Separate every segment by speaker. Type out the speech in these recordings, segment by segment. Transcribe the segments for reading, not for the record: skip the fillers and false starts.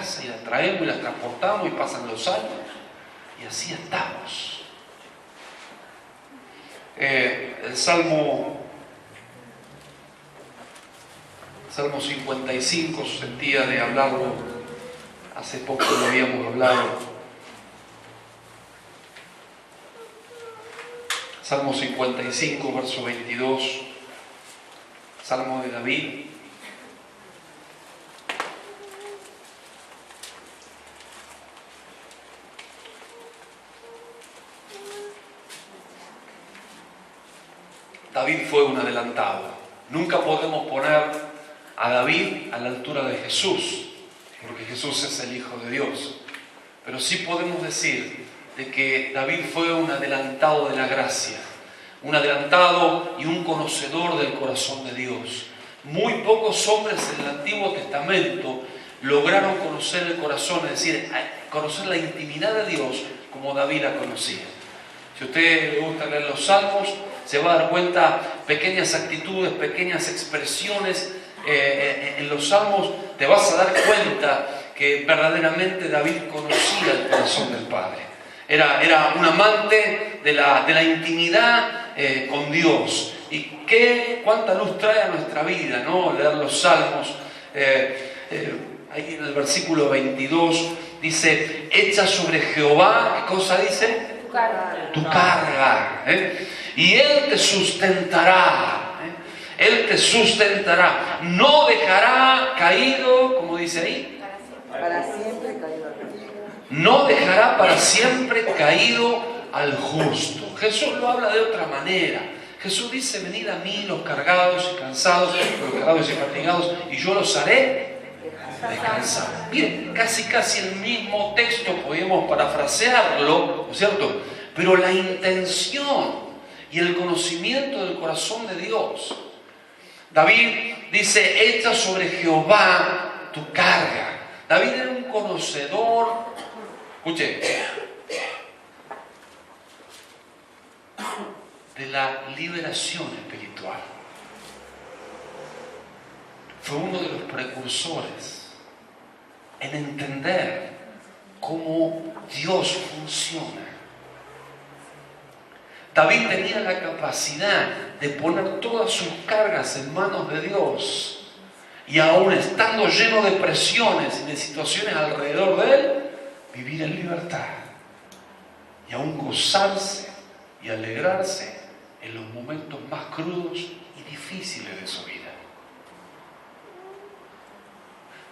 Speaker 1: casa y las traemos y las transportamos y pasan los años. Y así estamos. El Salmo 55, sentía de hablarlo, hace poco lo habíamos hablado. Salmo 55, verso 22, Salmo de David. David fue un adelantado. Nunca podemos poner a David a la altura de Jesús, porque Jesús es el Hijo de Dios. Pero sí podemos decir de que David fue un adelantado de la gracia, un adelantado y un conocedor del corazón de Dios. Muy pocos hombres en el Antiguo Testamento lograron conocer el corazón, es decir, conocer la intimidad de Dios como David la conocía. Si a usted le gusta leer los Salmos, se va a dar cuenta pequeñas actitudes, pequeñas expresiones en los Salmos. Te vas a dar cuenta que verdaderamente David conocía el corazón del Padre. Era un amante de la intimidad con Dios. Y cuánta luz trae a nuestra vida, ¿no? Leer los Salmos. Ahí en el versículo 22 dice: echa sobre Jehová, ¿qué cosa dice? Tu carga. Y Él te sustentará. Él te sustentará. No dejará caído, como dice ahí,
Speaker 2: para siempre caído.
Speaker 1: No dejará para siempre caído al justo. Jesús lo habla de otra manera. Jesús dice: venid a mí los cargados y cansados, los cargados y fatigados, y yo los haré descansar. Bien, casi el mismo texto podemos parafrasearlo, ¿no es cierto? Pero la intención y el conocimiento del corazón de Dios. David dice: echa sobre Jehová tu carga. David era un conocedor, escuche, de la liberación espiritual. Fue uno de los precursores en entender cómo Dios funciona. David tenía la capacidad de poner todas sus cargas en manos de Dios, y aún estando lleno de presiones y de situaciones alrededor de él, vivir en libertad y aún gozarse y alegrarse en los momentos más crudos y difíciles de su vida.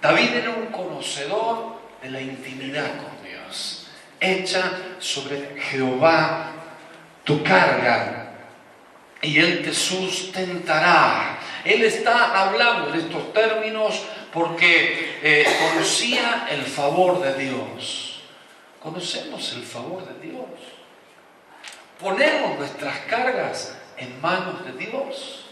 Speaker 1: David era un conocedor de la intimidad con Dios. Echa sobre Jehová tu carga y Él te sustentará. Él está hablando de estos términos porque conocía el favor de Dios. ¿Conocemos el favor de Dios? ¿Ponemos nuestras cargas en manos de Dios?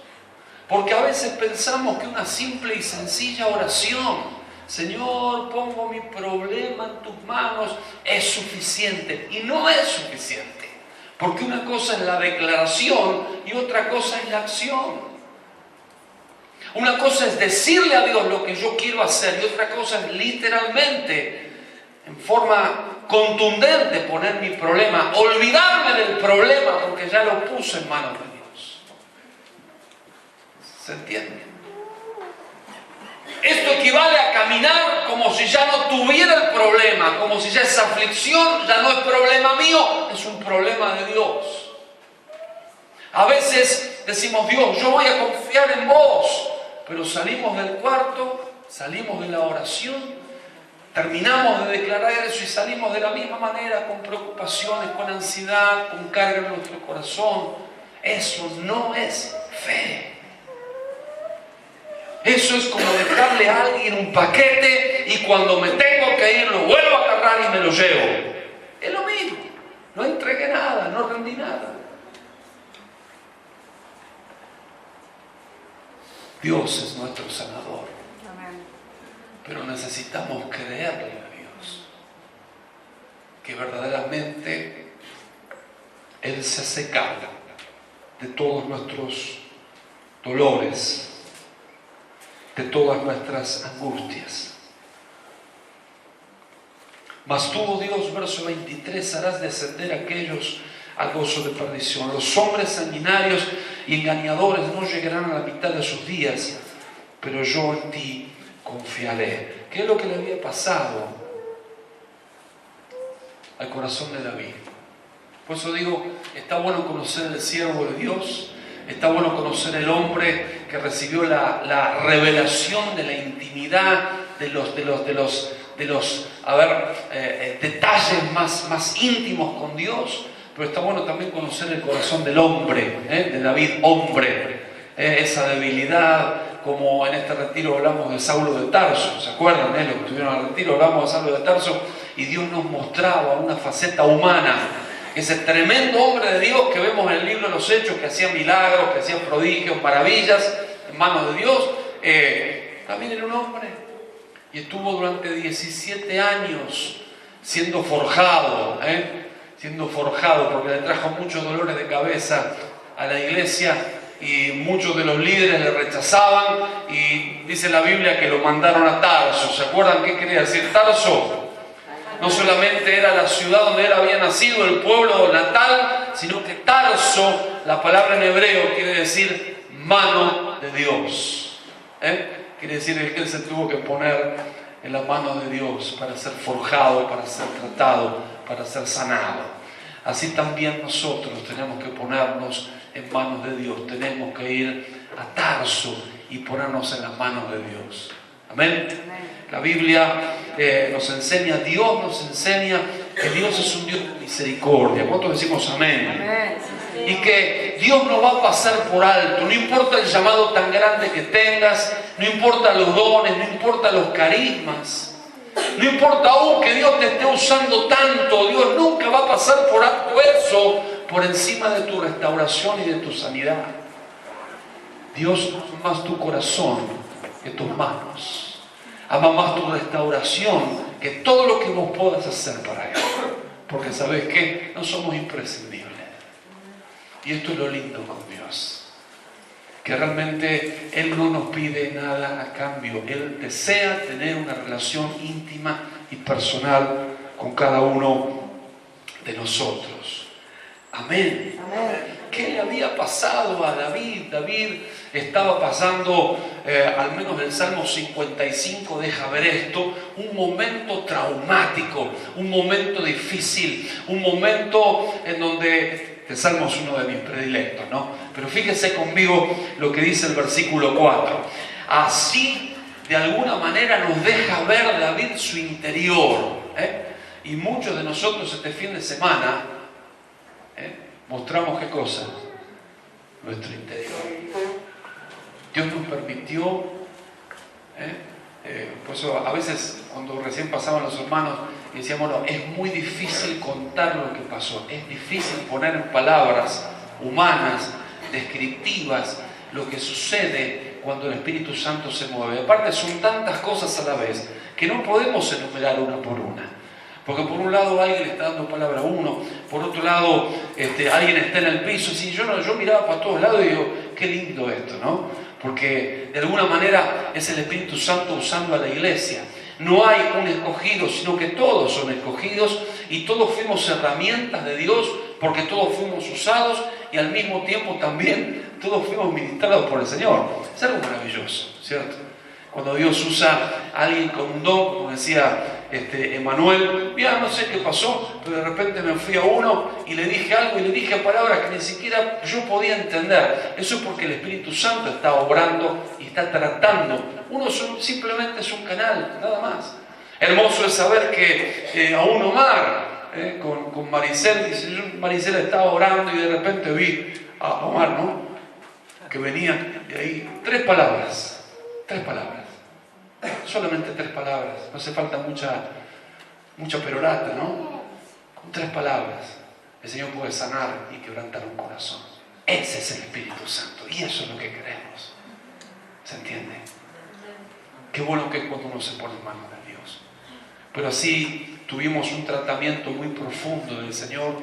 Speaker 1: Porque a veces pensamos que una simple y sencilla oración, Señor, pongo mi problema en tus manos, es suficiente. Y no es suficiente. Porque una cosa es la declaración y otra cosa es la acción. Una cosa es decirle a Dios lo que yo quiero hacer y otra cosa es literalmente, en forma contundente, poner mi problema, olvidarme del problema porque ya lo puse en manos de Dios. ¿Se entiende? Esto equivale a caminar como si ya no tuviera el problema, como si ya esa aflicción ya no es problema mío, es un problema de Dios. A veces decimos: Dios, yo voy a confiar en vos, pero salimos del cuarto, salimos de la oración, terminamos de declarar eso y salimos de la misma manera, con preocupaciones, con ansiedad, con carga en nuestro corazón. Eso no es fe. Eso es como dejarle a alguien un paquete y cuando me tengo que ir lo vuelvo a agarrar y me lo llevo. Es lo mismo. No entregué nada, no rendí nada. Dios es nuestro sanador. Pero necesitamos creerle a Dios que verdaderamente Él se hace cargo de todos nuestros dolores, de todas nuestras angustias. Mas tú, oh Dios, verso 23, harás descender a aquellos al gozo de perdición. Los hombres sanguinarios y engañadores no llegarán a la mitad de sus días, pero yo en ti confiaré. ¿Qué es lo que le había pasado al corazón de David? Por eso digo, está bueno conocer el siervo de Dios, está bueno conocer el hombre que recibió la revelación de la intimidad, de los detalles más íntimos con Dios, pero está bueno también conocer el corazón del hombre, de David, hombre, esa debilidad, como en este retiro hablamos de Saulo de Tarso, ¿se acuerdan? Los que estuvieron al retiro hablamos de Saulo de Tarso, y Dios nos mostraba una faceta humana, ese tremendo hombre de Dios que vemos en el libro de los Hechos, que hacía milagros, que hacía prodigios, maravillas en manos de Dios, también era un hombre, y estuvo durante 17 años siendo forjado, porque le trajo muchos dolores de cabeza a la iglesia, y muchos de los líderes le rechazaban, y dice la Biblia que lo mandaron a Tarso. ¿Se acuerdan qué quería decir Tarso? No solamente era la ciudad donde él había nacido, el pueblo natal, sino que Tarso, la palabra en hebreo, quiere decir mano de Dios. Quiere decir que él se tuvo que poner en las manos de Dios para ser forjado, para ser tratado, para ser sanado. Así también nosotros tenemos que ponernos en manos de Dios, tenemos que ir a Tarso y ponernos en las manos de Dios. Amén. La Biblia nos enseña, Dios nos enseña que Dios es un Dios de misericordia. ¿Cuántos decimos amén?
Speaker 2: Amén.
Speaker 1: Y que Dios no va a pasar por alto, no importa el llamado tan grande que tengas, no importa los dones, no importa los carismas, no importa aún que Dios te esté usando tanto, Dios nunca va a pasar por alto eso por encima de tu restauración y de tu sanidad. Dios ama más tu corazón que tus manos, ama más tu restauración que todo lo que vos puedas hacer para Él, porque ¿sabes qué? No somos imprescindibles. Y esto es lo lindo con Dios, que realmente Él no nos pide nada a cambio. Él desea tener una relación íntima y personal con cada uno de nosotros. Amén.
Speaker 2: Amén.
Speaker 1: ¿Qué le había pasado a David? David estaba pasando, al menos el Salmo 55 deja ver esto, un momento traumático, un momento difícil, un momento en donde... Este Salmo es uno de mis predilectos, ¿no? Pero fíjese conmigo lo que dice el versículo 4. Así, de alguna manera, nos deja ver David su interior. Y muchos de nosotros este fin de semana mostramos ¿qué cosa? Nuestro interior. Dios nos permitió, por eso a veces cuando recién pasaban los hermanos decíamos, no, es muy difícil contar lo que pasó, es difícil poner en palabras humanas, descriptivas, lo que sucede cuando el Espíritu Santo se mueve. Aparte son tantas cosas a la vez que no podemos enumerar una por una. Porque por un lado alguien le está dando palabra a uno, por otro lado alguien está en el piso. Y yo miraba para todos lados y digo, qué lindo esto, ¿no? Porque de alguna manera es el Espíritu Santo usando a la iglesia. No hay un escogido, sino que todos son escogidos y todos fuimos herramientas de Dios, porque todos fuimos usados y al mismo tiempo también todos fuimos ministrados por el Señor. Es algo maravilloso, ¿cierto? Cuando Dios usa a alguien con un don, como decía Emanuel, mira, no sé qué pasó, pero de repente me fui a uno y le dije algo y le dije palabras que ni siquiera yo podía entender. Eso es porque el Espíritu Santo está obrando y está tratando. Uno simplemente es un canal, nada más. Hermoso es saber que a un Omar, con Maricel, dice, Maricel estaba orando y de repente vi a Omar, ¿no? Que venía de ahí, tres palabras. Solamente 3 palabras, no hace falta mucha perorata, ¿no? Con 3 palabras el Señor puede sanar y quebrantar un corazón. Ese es el Espíritu Santo y eso es lo que queremos. ¿Se entiende? Qué bueno que es cuando uno se pone en manos de Dios. Pero así tuvimos un tratamiento muy profundo del Señor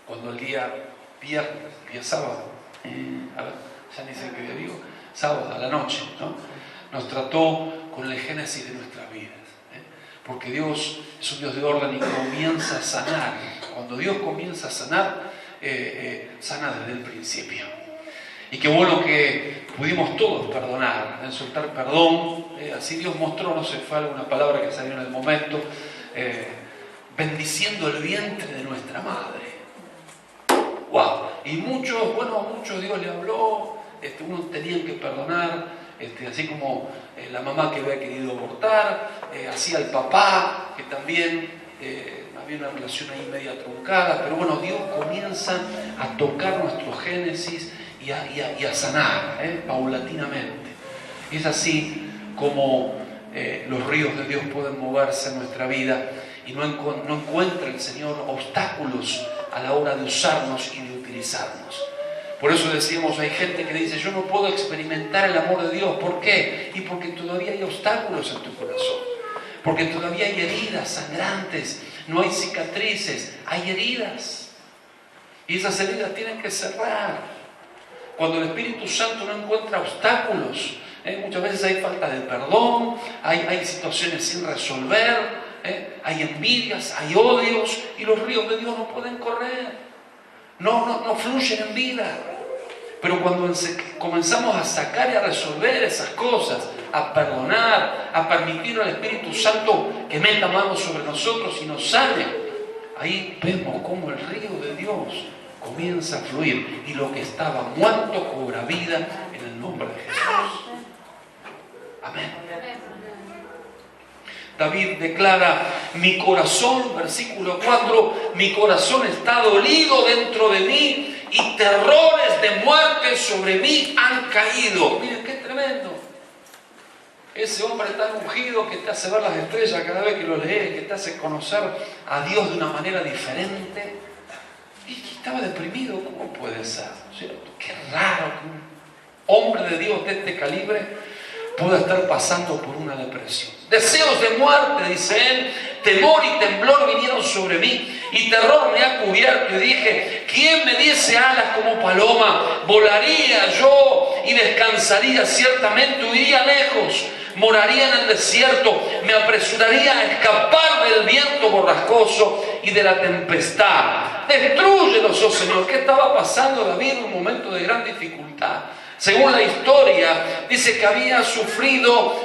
Speaker 1: cuando el día viernes, día sábado, a ver, ya ni sé qué día digo, sábado a la noche, ¿no? Nos trató con el génesis de nuestras vidas. porque Dios es un Dios de orden y comienza a sanar. Cuando Dios comienza a sanar, sana desde el principio. Y qué bueno que pudimos todos perdonar, soltar perdón. Así Dios mostró, no sé, fue alguna palabra que salió en el momento, bendiciendo el vientre de nuestra madre. ¡Wow! Y muchos Dios le habló, unos tenían que perdonar, así como la mamá que había querido abortar, así al papá, que también había una relación ahí media truncada, pero bueno, Dios comienza a tocar nuestro génesis y a sanar, paulatinamente. Y es así como los ríos de Dios pueden moverse en nuestra vida y no encuentra el Señor obstáculos a la hora de usarnos y de utilizarnos. Por eso decíamos, hay gente que dice, yo no puedo experimentar el amor de Dios. ¿Por qué? Y porque todavía hay obstáculos en tu corazón. Porque todavía hay heridas sangrantes, no hay cicatrices, hay heridas. Y esas heridas tienen que cerrar. Cuando el Espíritu Santo no encuentra obstáculos, muchas veces hay falta de perdón, hay situaciones sin resolver, hay envidias, hay odios, y los ríos de Dios no pueden correr. No fluyen en vida. Pero cuando comenzamos a sacar y a resolver esas cosas, a perdonar, a permitir al Espíritu Santo que meta manos sobre nosotros y nos sane, ahí vemos cómo el río de Dios comienza a fluir y lo que estaba muerto cobra vida en el nombre de Jesús. Amén. David declara, mi corazón, versículo 4, mi corazón está dolido dentro de mí y terrores de muerte sobre mí han caído. Miren qué tremendo. Ese hombre tan ungido que te hace ver las estrellas cada vez que lo lees, que te hace conocer a Dios de una manera diferente. Y estaba deprimido, ¿cómo puede ser? Qué raro que un hombre de Dios de este calibre pueda estar pasando por una depresión. Deseos de muerte, dice él, temor y temblor vinieron sobre mí y terror me ha cubierto. Y dije, ¿quién me diese alas como paloma? Volaría yo y descansaría, ciertamente huiría lejos, moraría en el desierto, me apresuraría a escapar del viento borrascoso y de la tempestad. Destrúyelos, oh Señor. ¿Qué estaba pasando David en un momento de gran dificultad? Según la historia, dice que había sufrido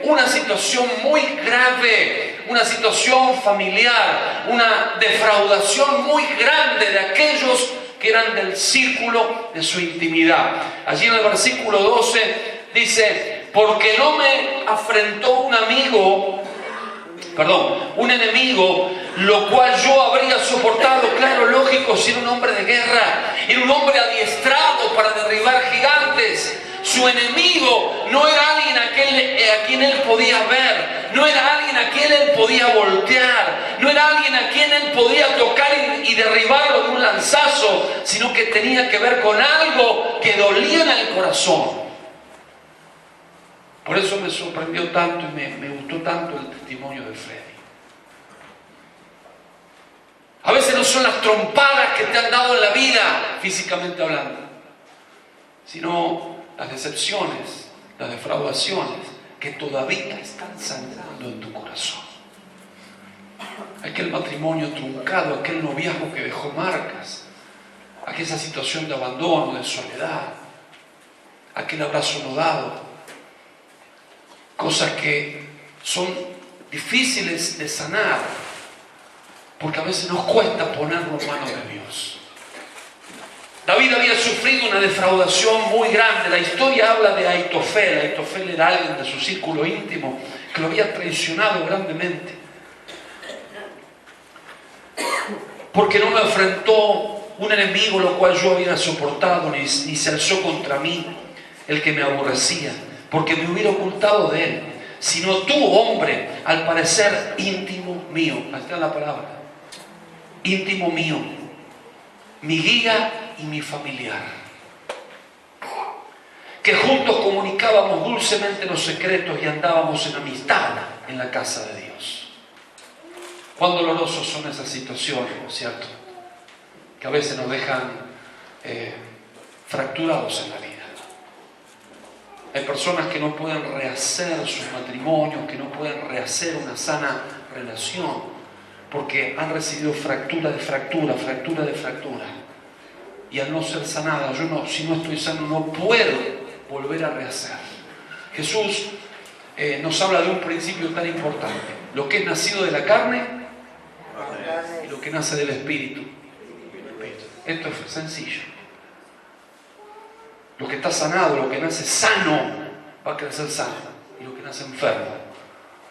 Speaker 1: una situación muy grave, una situación familiar, una defraudación muy grande de aquellos que eran del círculo de su intimidad. Allí en el versículo 12 dice, porque no me afrentó un enemigo, lo cual yo habría soportado. Claro, lógico, si era un hombre de guerra, era un hombre adiestrado para derribar gigantes. Su enemigo no era alguien a quien él podía ver, no era alguien a quien él podía voltear, no era alguien a quien él podía tocar y derribarlo de un lanzazo, sino que tenía que ver con algo que dolía en el corazón. Por eso me sorprendió tanto y me gustó tanto el testimonio de Freddy. A veces no son las trompadas que te han dado en la vida, físicamente hablando, sino las decepciones, las defraudaciones que todavía están sangrando en tu corazón. Aquel matrimonio truncado, aquel noviazgo que dejó marcas, aquella situación de abandono, de soledad, aquel abrazo no dado. Cosas que son difíciles de sanar, porque a veces nos cuesta ponerlo en manos de Dios. David había sufrido una defraudación muy grande. La historia habla de Aitofel. Aitofel era alguien de su círculo íntimo que lo había traicionado grandemente. Porque no me enfrentó un enemigo lo cual yo había soportado, ni se alzó contra mí el que me aborrecía, porque me hubiera ocultado de él, sino tú, hombre, al parecer íntimo mío. Ahí está la palabra. Íntimo mío, mi guía y mi familiar, que juntos comunicábamos dulcemente los secretos y andábamos en amistad en la casa de Dios. Cuán dolorosos son esas situaciones, ¿no es cierto? Que a veces nos dejan fracturados en la vida. Hay personas que no pueden rehacer sus matrimonios, que no pueden rehacer una sana relación, porque han recibido fractura de fractura, fractura de fractura. Y al no ser sanada, si no estoy sano, no puedo volver a rehacer. Jesús nos habla de un principio tan importante: lo que es nacido de la carne y lo que nace del Espíritu. Esto es sencillo. Lo que está sanado, lo que nace sano, va a crecer sano. Y lo que nace enfermo,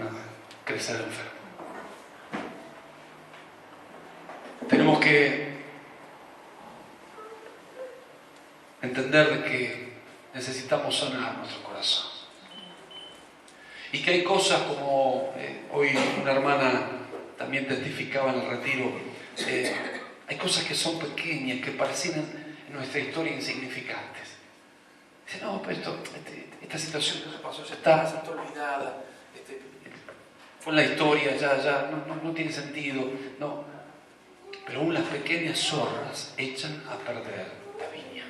Speaker 1: va a crecer enfermo. Tenemos que entender de que necesitamos sanar nuestro corazón. Y que hay cosas como hoy una hermana también testificaba en el retiro, hay cosas que son pequeñas, que parecen en nuestra historia insignificantes. Dice, no, pero esta situación que se pasó ya está olvidada, fue en la historia, ya no tiene sentido. No. Pero aún las pequeñas zorras echan a perder la viña.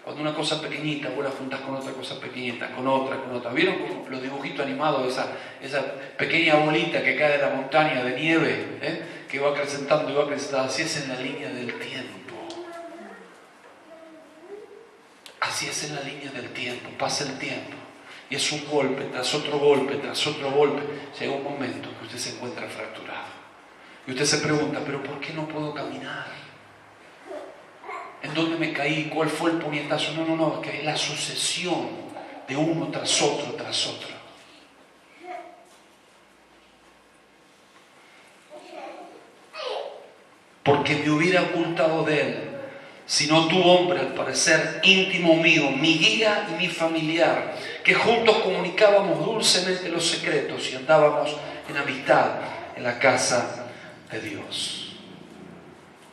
Speaker 1: Cuando una cosa pequeñita vos la juntás con otra cosa pequeñita, con otra. ¿Vieron como los dibujitos animados, esa pequeña bolita que cae de la montaña de nieve, que va acrecentando y va acrecentando? Así es en la línea del tiempo. Así es en la línea del tiempo. Pasa el tiempo y es un golpe tras otro golpe, tras otro golpe. Llega un momento que usted se encuentra fracturado. Y usted se pregunta, ¿pero por qué no puedo caminar? ¿En dónde me caí? ¿Cuál fue el puñetazo? No, es que es la sucesión de uno tras otro, tras otro. Porque me hubiera ocultado de él, si no tu hombre, al parecer íntimo mío, mi guía y mi familiar, que juntos comunicábamos dulcemente los secretos y andábamos en amistad en la casa de Dios.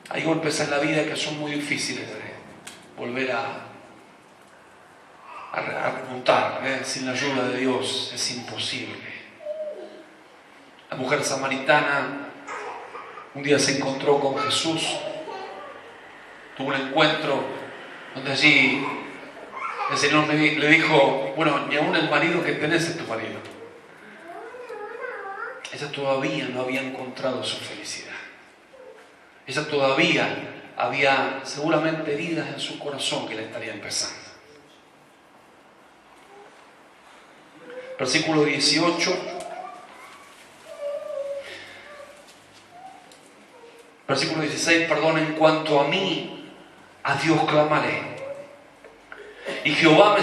Speaker 1: Hay golpes en la vida que son muy difíciles de volver a remontar, sin la ayuda de Dios es imposible. La mujer samaritana un día se encontró con Jesús, tuvo un encuentro donde allí el Señor le dijo, bueno, ni aún el marido que tenés es tu marido. Ella todavía no había encontrado su felicidad. Ella todavía había seguramente heridas en su corazón que le estarían pesando. Versículo 18. Versículo 16, perdón, en cuanto a mí, a Dios clamaré. Y Jehová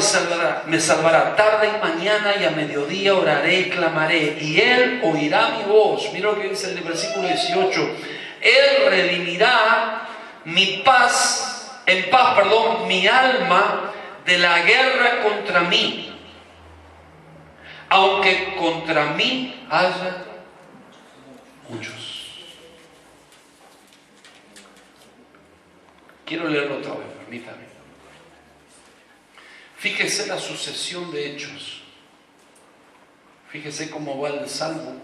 Speaker 1: me salvará tarde y mañana y a mediodía oraré y clamaré. Y Él oirá mi voz. Mira lo que dice el versículo 18. Él redimirá mi alma de la guerra contra mí. Aunque contra mí haya muchos. Quiero leerlo otra vez, permítame. Fíjese la sucesión de hechos. Fíjese cómo va el Salmo,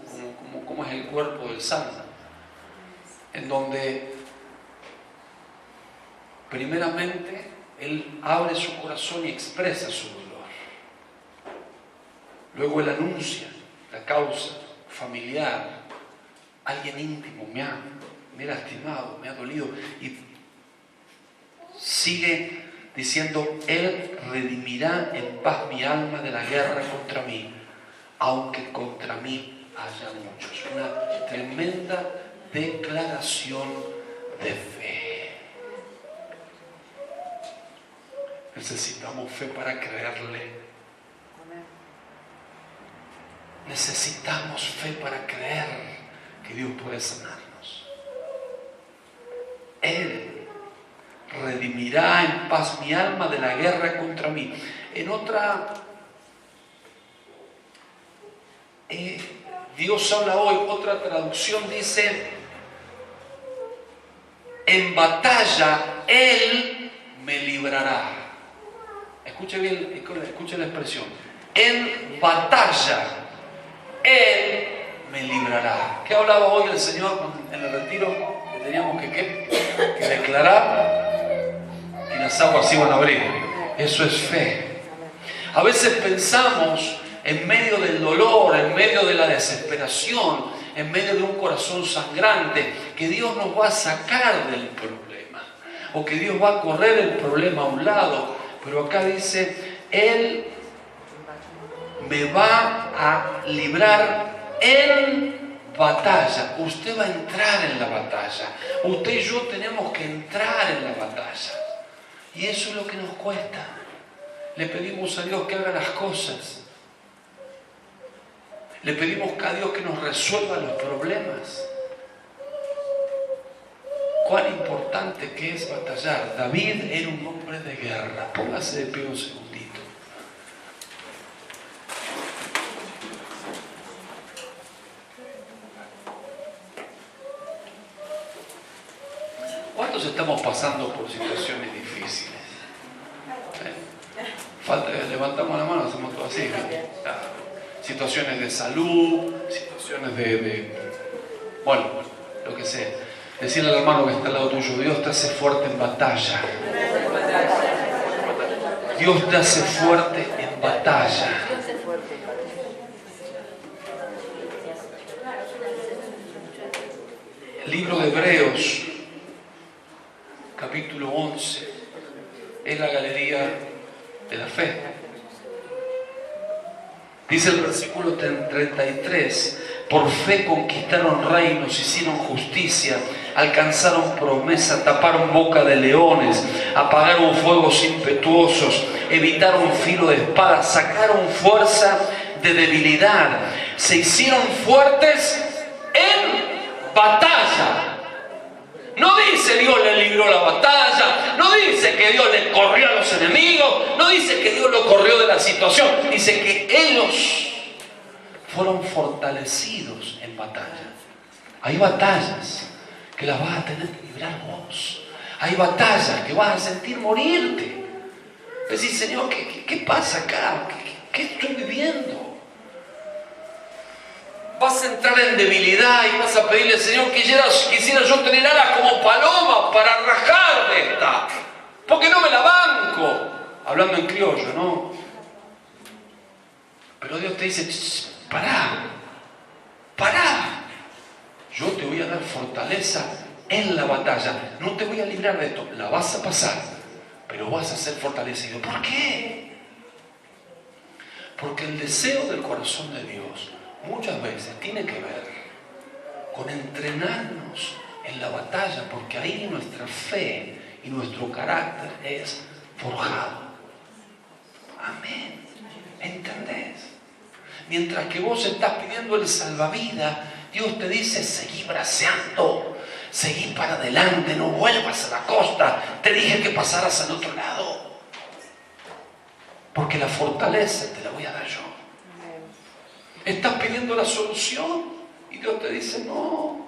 Speaker 1: cómo es el cuerpo del Salmo. En donde, primeramente, él abre su corazón y expresa su dolor. Luego él anuncia la causa familiar. Alguien íntimo me ha lastimado, me ha dolido. Y sigue diciendo, Él redimirá en paz mi alma de la guerra contra mí, aunque contra mí haya muchos. Una tremenda declaración de fe. Necesitamos fe para creerle. Necesitamos fe para creer que Dios puede sanarnos. Él redimirá en paz mi alma de la guerra contra mí. En otra, Dios habla hoy, otra traducción dice, en batalla Él me librará. Escuche bien, escuche la expresión. En batalla Él me librará. ¿Qué hablaba hoy el Señor en el retiro? Que teníamos que declarar que las aguas iban a abrir. Eso es fe. A veces pensamos en medio del dolor, en medio de la desesperación, en medio de un corazón sangrante, que Dios nos va a sacar del problema o que Dios va a correr el problema a un lado. Pero acá dice, Él me va a librar en batalla. Usted va a entrar en la batalla. Usted y yo tenemos que entrar en la batalla. Y eso es lo que nos cuesta. Le pedimos a Dios que haga las cosas. Le pedimos a Dios que nos resuelva los problemas. Cuán importante que es batallar. David era un hombre de guerra. Póngase de pie un segundito. ¿Cuántos estamos pasando por situaciones difíciles? Falta que levantamos la mano, hacemos todo así. Situaciones de salud, situaciones bueno, lo que sea. Decirle al hermano que está al lado tuyo, Dios te hace fuerte en batalla. Dios te hace fuerte en batalla. El libro de Hebreos, capítulo 11, es la galería de la fe. Dice el versículo 33, por fe conquistaron reinos, hicieron justicia, alcanzaron promesa, taparon boca de leones, apagaron fuegos impetuosos, evitaron filo de espada, sacaron fuerza de debilidad, se hicieron fuertes en batalla. No dice Dios le libró la batalla, no dice que Dios le corrió a los enemigos, no dice que Dios lo corrió de la situación, dice que ellos fueron fortalecidos en batalla. Hay batallas que las vas a tener que librar vos. Hay batallas que vas a sentir morirte. Decir, Señor, ¿qué pasa acá? ¿Qué estoy viviendo? Vas a entrar en debilidad y vas a pedirle, Señor, quisiera yo tener alas como paloma para rajar de esta, porque no me la banco. Hablando en criollo, ¿no? Pero Dios te dice, pará. Yo te voy a dar fortaleza en la batalla. No te voy a librar de esto, la vas a pasar, pero vas a ser fortalecido. ¿Por qué? Porque el deseo del corazón de Dios muchas veces tiene que ver con entrenarnos en la batalla, porque ahí nuestra fe y nuestro carácter es forjado. Amén. ¿Entendés? Mientras que vos estás pidiendo el salvavidas, Dios te dice, seguí braceando, seguí para adelante, no vuelvas a la costa, te dije que pasaras al otro lado, porque la fortaleza te la voy a dar yo. Estás pidiendo la solución y Dios te dice, no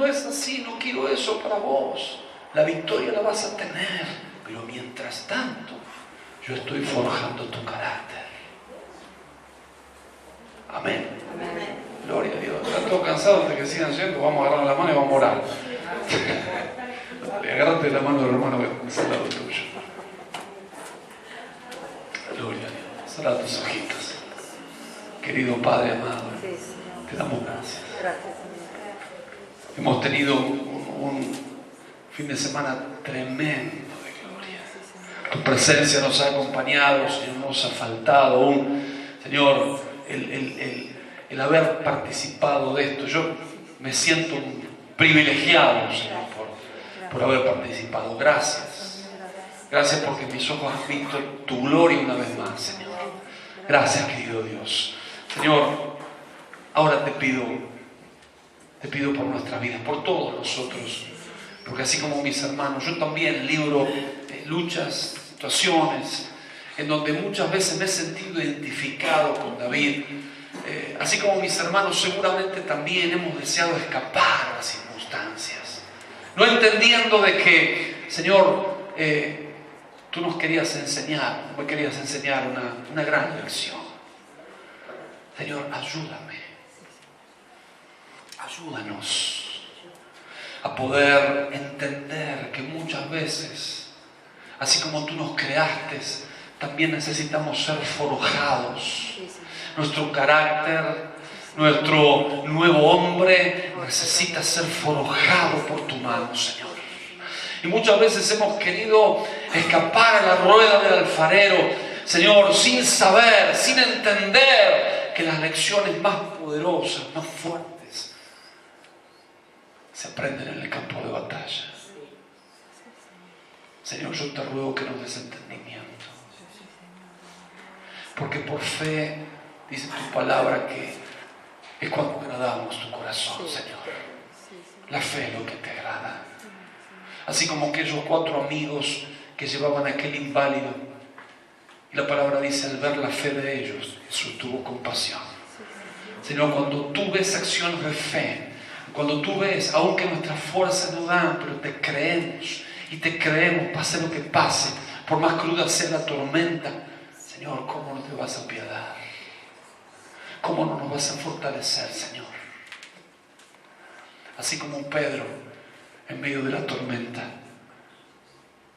Speaker 1: es así, no quiero eso para vos. La victoria la vas a tener, pero mientras tanto yo estoy forjando tu carácter. Amén. Amén. Gloria a Dios. Están todos cansados de que sigan yendo, vamos a agarrar la mano y vamos a orar. Agárrate la mano del hermano que está al lado tuyo. Gloria a Dios. Cerra tus ojitos. Querido Padre amado, te damos gracias. Hemos tenido un fin de semana tremendo de gloria. Tu presencia nos ha acompañado, Señor, no nos ha faltado. Señor, el haber participado de esto. Yo me siento privilegiado, Señor, por haber participado. Gracias. Gracias porque mis ojos han visto tu gloria una vez más, Señor. Gracias, querido Dios. Señor, ahora te pido por nuestras vidas, por todos nosotros, porque así como mis hermanos, yo también libro luchas, situaciones en donde muchas veces me he sentido identificado con David, así como mis hermanos seguramente también hemos deseado escapar a las circunstancias, no entendiendo de que, Señor, tú nos querías enseñar, me querías enseñar una gran lección. Señor, ayúdanos a poder entender que muchas veces, así como tú nos creaste también necesitamos ser forjados. Nuestro carácter, nuestro nuevo hombre necesita ser forjado por tu mano, Señor. Y muchas veces hemos querido escapar a la rueda del alfarero, Señor, sin saber, sin entender que las lecciones más poderosas, más fuertes, se aprenden en el campo de batalla. Señor, yo te ruego que nos des entendimiento. Porque por fe, dice tu palabra, que es cuando agradamos tu corazón, Señor. La fe es lo que te agrada. Así como aquellos 4 amigos que llevaban a aquel inválido. Y la palabra dice, al ver la fe de ellos, Jesús tuvo compasión. Señor, cuando tú ves acciones de fe, cuando tú ves, aunque nuestras fuerzas no dan, pero te creemos, y te creemos, pase lo que pase, por más cruda sea la tormenta, Señor, ¿cómo no te vas a apiadar? ¿Cómo no nos vas a fortalecer, Señor? Así como Pedro, en medio de la tormenta,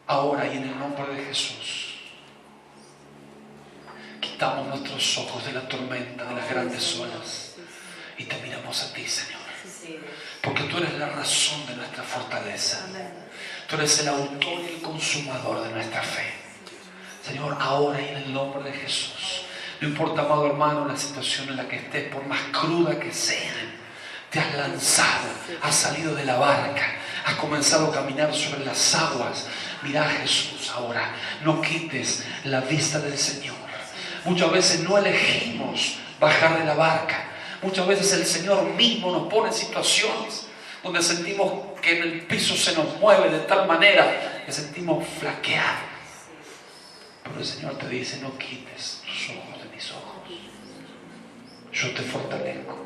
Speaker 1: ahora y en el nombre de Jesús, quitamos nuestros ojos de la tormenta, de las grandes olas, y te miramos a ti, Señor. Porque tú eres la razón de nuestra fortaleza. Tú eres el autor y el consumador de nuestra fe. Señor, ahora y en el nombre de Jesús, no importa, amado hermano, la situación en la que estés, por más cruda que sea, te has lanzado, has salido de la barca, has comenzado a caminar sobre las aguas. Mira a Jesús ahora, no quites la vista del Señor. Muchas veces no elegimos bajar de la barca. Muchas veces el Señor mismo nos pone en situaciones donde sentimos que en el piso se nos mueve de tal manera que sentimos flaquear. Pero el Señor te dice, no quites tus ojos de mis ojos. Yo te fortalezco.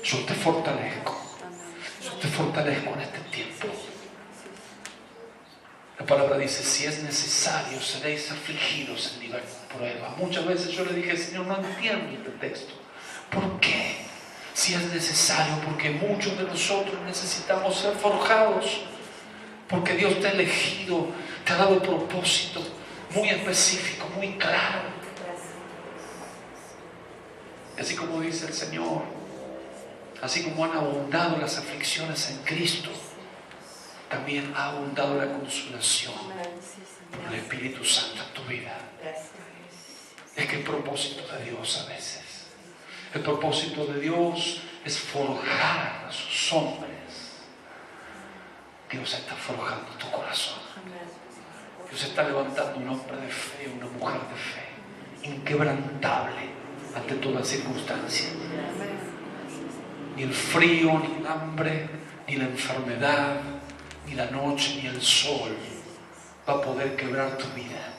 Speaker 1: Yo te fortalezco. Yo te fortalezco en este tiempo. La palabra dice, si es necesario, seréis afligidos en diversas pruebas. Muchas veces yo le dije, Señor, no entiendo este texto. ¿Por qué? Si es necesario, porque muchos de nosotros necesitamos ser forjados. Porque Dios te ha elegido, te ha dado un propósito muy específico, muy claro. Así como dice el Señor, así como han abundado las aflicciones en Cristo, también ha abundado la consolación por el Espíritu Santo en tu vida. Es que el propósito de Dios a veces, el propósito de Dios es forjar a sus hombres. Dios está forjando tu corazón. Dios está levantando un hombre de fe, una mujer de fe, inquebrantable ante toda circunstancia. Ni el frío, ni el hambre, ni la enfermedad, ni la noche, ni el sol va a poder quebrar tu vida.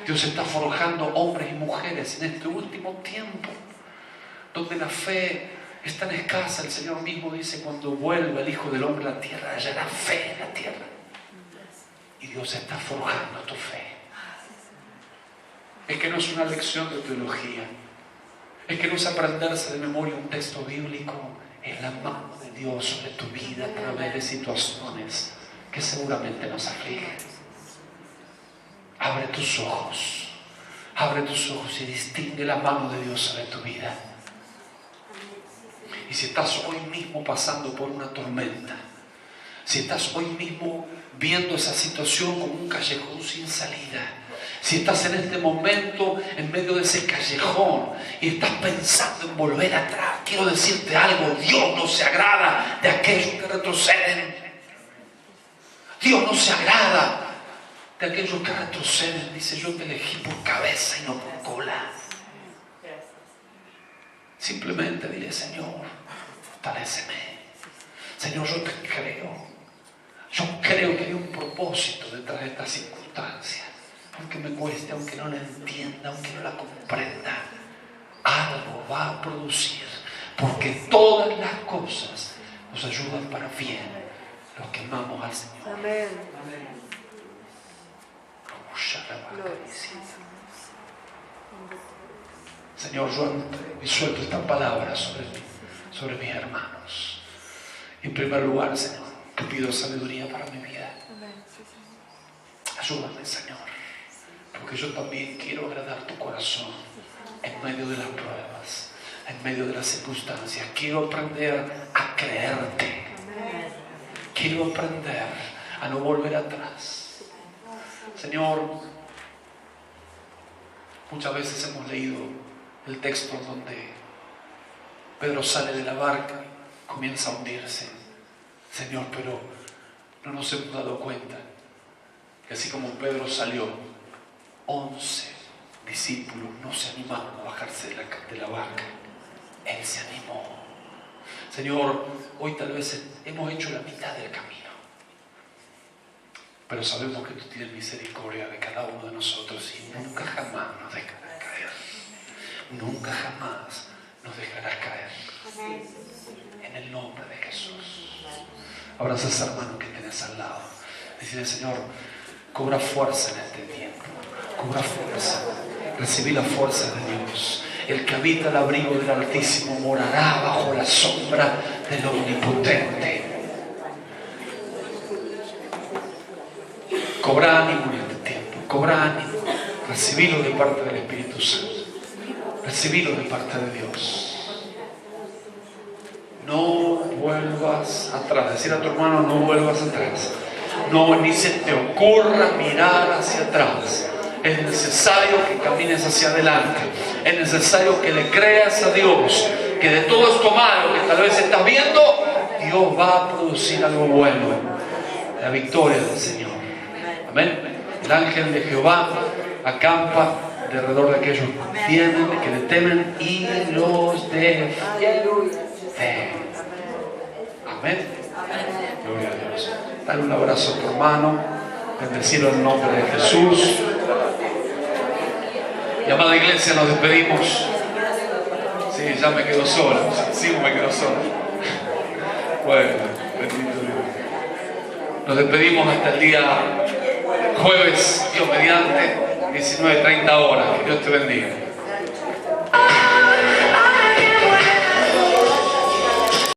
Speaker 1: Dios está forjando hombres y mujeres en este último tiempo, donde la fe es tan escasa. El Señor mismo dice, cuando vuelva el Hijo del Hombre a la tierra, hallará fe en la tierra. Y Dios está forjando tu fe. Es que no es una lección de teología, es que no es aprenderse de memoria un texto bíblico, es la mano de Dios sobre tu vida a través de situaciones que seguramente nos afligen. Abre tus ojos y distingue la mano de Dios sobre tu vida. Y si estás hoy mismo pasando por una tormenta, si estás hoy mismo viendo esa situación como un callejón sin salida, si estás en este momento en medio de ese callejón y estás pensando en volver atrás, quiero decirte algo: Dios no se agrada de aquellos que retroceden. Dios no se agrada de aquellos que retroceden. Dice, yo te elegí por cabeza y no por cola. Simplemente dile, Señor, fortaléceme. Señor, yo te creo. Yo creo que hay un propósito detrás de esta circunstancia. Aunque me cueste, aunque no la entienda, aunque no la comprenda, algo va a producir. Porque todas las cosas nos ayudan para bien, los que amamos al Señor.
Speaker 2: Amén.
Speaker 1: Señor, yo suelto esta palabra sobre mis hermanos. En primer lugar, Señor, te pido sabiduría para mi vida. Ayúdame, Señor, porque yo también quiero agradar tu corazón en medio de las pruebas, en medio de las circunstancias. Quiero aprender a creerte. Quiero aprender a no volver atrás. Señor, muchas veces hemos leído el texto donde Pedro sale de la barca y comienza a hundirse. Señor, pero no nos hemos dado cuenta que así como Pedro salió, 11 discípulos no se animaron a bajarse de la barca. Él se animó. Señor, hoy tal vez hemos hecho la mitad del camino, pero sabemos que tú tienes misericordia de cada uno de nosotros y nunca jamás nos dejarás caer. Nunca jamás nos dejarás caer. En el nombre de Jesús. Abraza a ese hermano que tienes al lado. Decirle, Señor, cobra fuerza en este tiempo. Cobra fuerza. Recibí la fuerza de Dios. El que habita el abrigo del Altísimo morará bajo la sombra del Omnipotente. Cobra ánimo en este tiempo. Cobra ánimo. Recibilo de parte del Espíritu Santo. Recibilo de parte de Dios. No vuelvas atrás. Decir a tu hermano, no vuelvas atrás. No, ni se te ocurra mirar hacia atrás. Es necesario que camines hacia adelante. Es necesario que le creas a Dios, que de todo esto malo que tal vez estás viendo, Dios va a producir algo bueno. La victoria del Señor. Amén. El ángel de Jehová acampa alrededor de aquellos que le temen y los defiende. Amén. Gloria a Dios. Dale un abrazo a tu hermano. Bendecirlo en el nombre de Jesús. Y amada iglesia, nos despedimos. Sí, ya me quedo solo. Sí, me quedo solo. Bueno, bendito Dios. Nos despedimos hasta el día jueves, Dios mediante, 19:30 horas. Que Dios te bendiga.